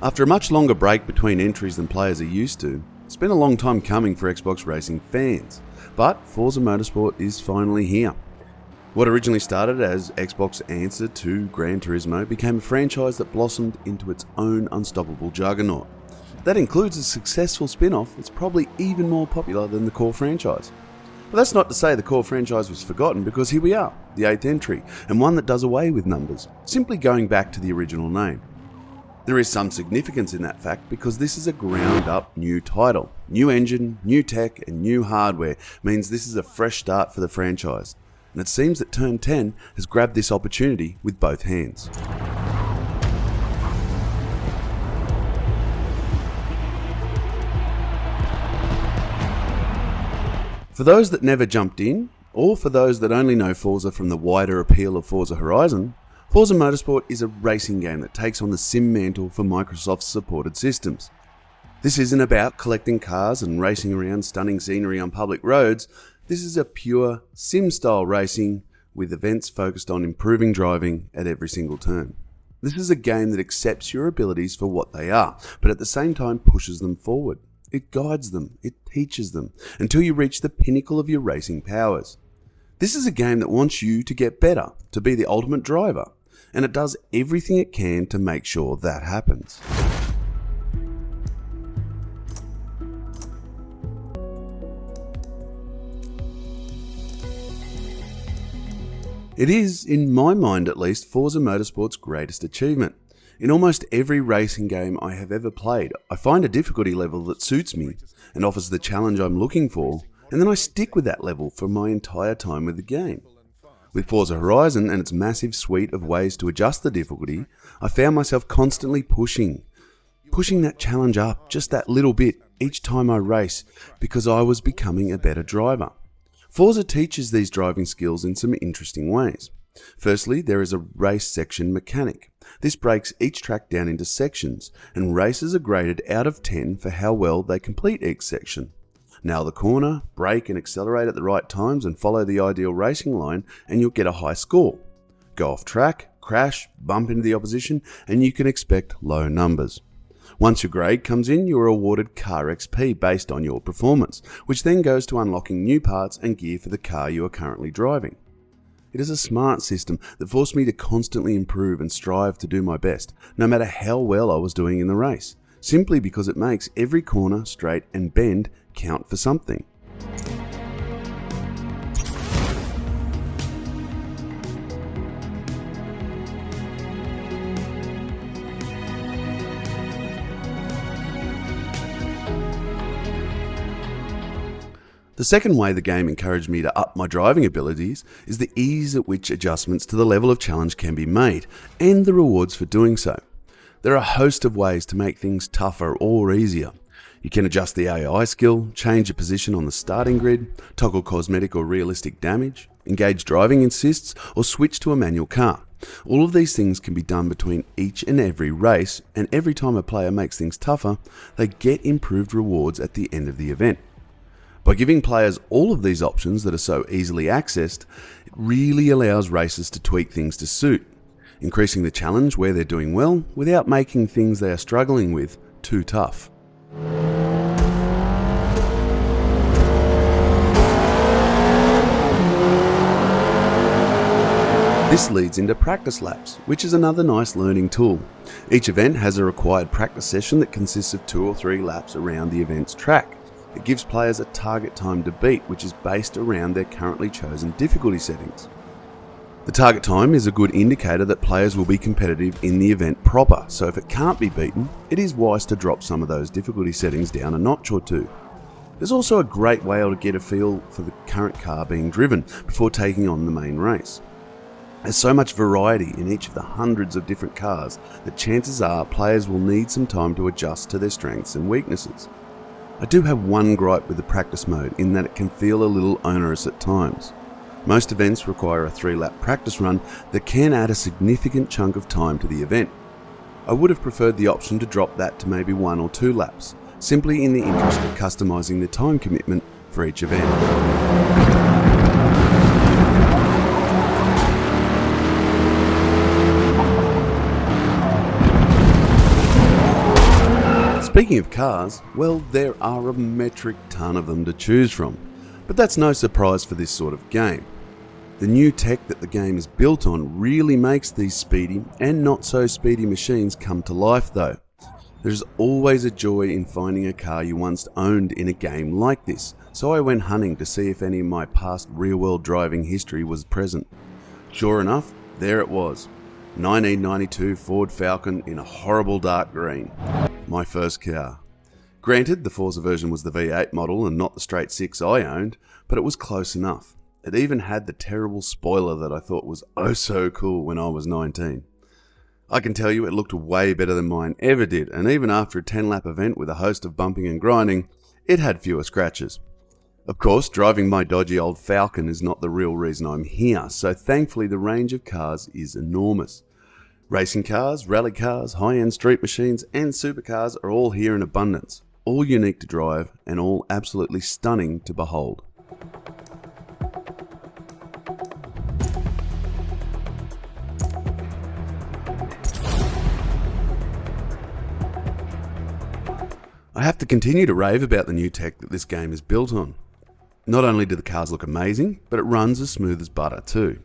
After a much longer break between entries than players are used to, it's been a long time coming for Xbox racing fans, but Forza Motorsport is finally here. What originally started as Xbox's answer to Gran Turismo became a franchise that blossomed into its own unstoppable juggernaut. That includes a successful spin-off that's probably even more popular than the core franchise. But that's not to say the core franchise was forgotten, because here we are, the 8th entry, and one that does away with numbers, simply going back to the original name. There is some significance in that fact because this is a ground-up new title. New engine, new tech, and new hardware means this is a fresh start for the franchise, and it seems that Turn 10 has grabbed this opportunity with both hands. For those that never jumped in, or for those that only know Forza from the wider appeal of Forza Horizon, Forza Motorsport is a racing game that takes on the sim mantle for Microsoft's supported systems. This isn't about collecting cars and racing around stunning scenery on public roads. This is a pure sim-style racing with events focused on improving driving at every single turn. This is a game that accepts your abilities for what they are, but at the same time pushes them forward. It guides them, it teaches them, until you reach the pinnacle of your racing powers. This is a game that wants you to get better, to be the ultimate driver, and it does everything it can to make sure that happens. It is, in my mind at least, Forza Motorsport's greatest achievement. In almost every racing game I have ever played, I find a difficulty level that suits me and offers the challenge I'm looking for, and then I stick with that level for my entire time with the game. With Forza Horizon and its massive suite of ways to adjust the difficulty, I found myself constantly pushing that challenge up just that little bit each time I race, because I was becoming a better driver. Forza teaches these driving skills in some interesting ways. Firstly, there is a race section mechanic. This breaks each track down into sections, and racers are graded out of 10 for how well they complete each section. Nail the corner, brake and accelerate at the right times, and follow the ideal racing line, and you'll get a high score. Go off track, crash, bump into the opposition, and you can expect low numbers. Once your grade comes in, you are awarded car XP based on your performance, which then goes to unlocking new parts and gear for the car you are currently driving. It is a smart system that forced me to constantly improve and strive to do my best, no matter how well I was doing in the race, simply because it makes every corner, straight and bend count for something. The second way the game encouraged me to up my driving abilities is the ease at which adjustments to the level of challenge can be made, and the rewards for doing so. There are a host of ways to make things tougher or easier. You can adjust the AI skill, change your position on the starting grid, toggle cosmetic or realistic damage, engage driving assists, or switch to a manual car. All of these things can be done between each and every race, and every time a player makes things tougher, they get improved rewards at the end of the event. By giving players all of these options that are so easily accessed, it really allows racers to tweak things to suit, increasing the challenge where they're doing well without making things they are struggling with too tough. This leads into practice laps, which is another nice learning tool. Each event has a required practice session that consists of 2 or 3 laps around the event's track. It gives players a target time to beat, which is based around their currently chosen difficulty settings. The target time is a good indicator that players will be competitive in the event proper, so if it can't be beaten, it is wise to drop some of those difficulty settings down a notch or two. There's also a great way to get a feel for the current car being driven before taking on the main race. There's so much variety in each of the hundreds of different cars that chances are players will need some time to adjust to their strengths and weaknesses. I do have one gripe with the practice mode in that it can feel a little onerous at times. Most events require a 3-lap practice run that can add a significant chunk of time to the event. I would have preferred the option to drop that to maybe 1 or 2 laps, simply in the interest of customizing the time commitment for each event. Speaking of cars, well, there are a metric ton of them to choose from, but that's no surprise for this sort of game. The new tech that the game is built on really makes these speedy and not so speedy machines come to life though. There's always a joy in finding a car you once owned in a game like this, so I went hunting to see if any of my past real-world driving history was present. Sure enough, there it was. 1992 Ford Falcon in a horrible dark green. My first car. Granted, the Forza version was the V8 model and not the straight 6 I owned, but it was close enough. It even had the terrible spoiler that I thought was oh so cool when I was 19. I can tell you it looked way better than mine ever did, and even after a 10-lap event with a host of bumping and grinding, it had fewer scratches. Of course, driving my dodgy old Falcon is not the real reason I'm here, so thankfully the range of cars is enormous. Racing cars, rally cars, high-end street machines and supercars are all here in abundance, all unique to drive and all absolutely stunning to behold. I have to continue to rave about the new tech that this game is built on. Not only do the cars look amazing, but it runs as smooth as butter too.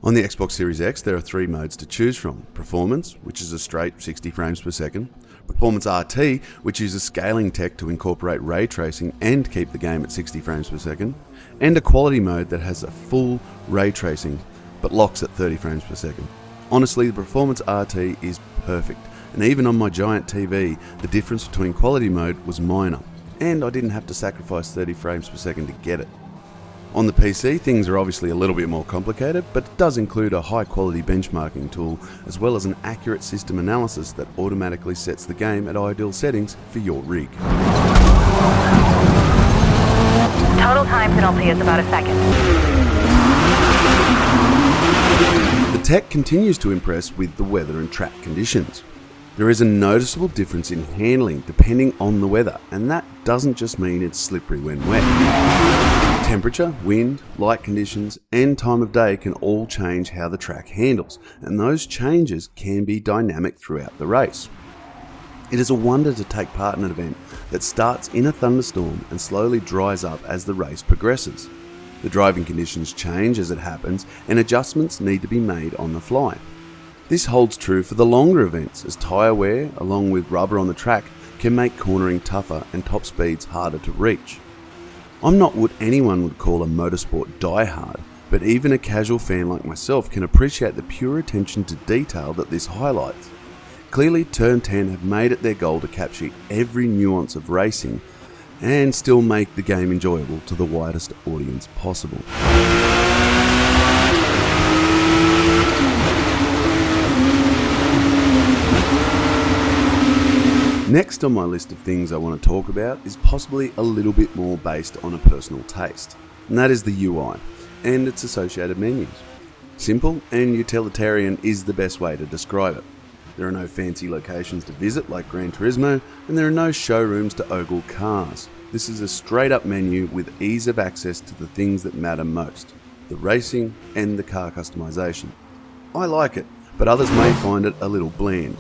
On the Xbox Series X there are 3 modes to choose from. Performance, which is a straight 60 frames per second. Performance RT, which uses scaling tech to incorporate ray tracing and keep the game at 60 frames per second. And a quality mode that has a full ray tracing, but locks at 30 frames per second. Honestly, the Performance RT is perfect. And even on my giant TV, the difference between quality mode was minor, and I didn't have to sacrifice 30 frames per second to get it. On the PC, things are obviously a little bit more complicated, but it does include a high quality benchmarking tool, as well as an accurate system analysis that automatically sets the game at ideal settings for your rig. Total time penalty is about a second. The tech continues to impress with the weather and track conditions. There is a noticeable difference in handling depending on the weather, and that doesn't just mean it's slippery when wet. Temperature, wind, light conditions, and time of day can all change how the track handles, and those changes can be dynamic throughout the race. It is a wonder to take part in an event that starts in a thunderstorm and slowly dries up as the race progresses. The driving conditions change as it happens, and adjustments need to be made on the fly. This holds true for the longer events, as tyre wear, along with rubber on the track, can make cornering tougher and top speeds harder to reach. I'm not what anyone would call a motorsport diehard, but even a casual fan like myself can appreciate the pure attention to detail that this highlights. Clearly, Turn 10 have made it their goal to capture every nuance of racing and still make the game enjoyable to the widest audience possible. Next on my list of things I want to talk about is possibly a little bit more based on a personal taste, and that is the UI and its associated menus. Simple and utilitarian is the best way to describe it. There are no fancy locations to visit like Gran Turismo, and there are no showrooms to ogle cars. This is a straight up menu with ease of access to the things that matter most, the racing and the car customization. I like it, but others may find it a little bland.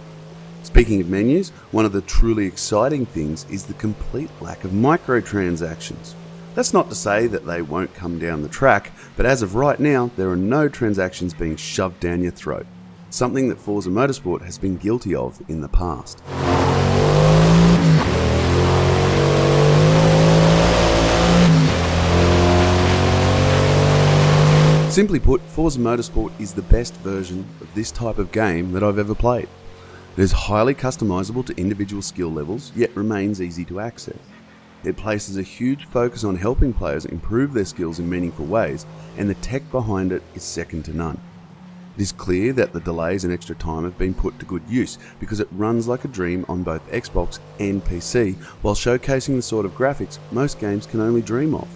Speaking of menus, one of the truly exciting things is the complete lack of microtransactions. That's not to say that they won't come down the track, but as of right now, there are no transactions being shoved down your throat, something that Forza Motorsport has been guilty of in the past. Simply put, Forza Motorsport is the best version of this type of game that I've ever played. It is highly customizable to individual skill levels, yet remains easy to access. It places a huge focus on helping players improve their skills in meaningful ways, and the tech behind it is second to none. It is clear that the delays and extra time have been put to good use because it runs like a dream on both Xbox and PC, while showcasing the sort of graphics most games can only dream of.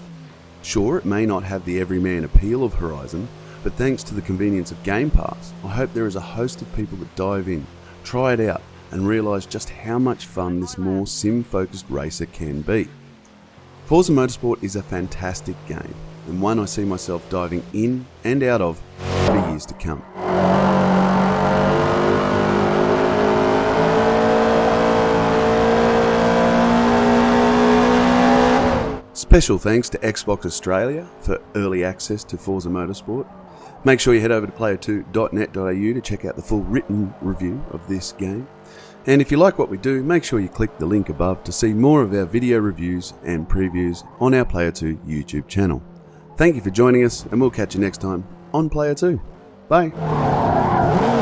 Sure, it may not have the everyman appeal of Horizon, but thanks to the convenience of Game Pass, I hope there is a host of people that dive in, try it out, and realise just how much fun this more sim-focused racer can be. Forza Motorsport is a fantastic game, and one I see myself diving in and out of for years to come. Special thanks to Xbox Australia for early access to Forza Motorsport. Make sure you head over to player2.net.au to check out the full written review of this game. And if you like what we do, make sure you click the link above to see more of our video reviews and previews on our Player 2 YouTube channel. Thank you for joining us, and we'll catch you next time on Player 2. Bye.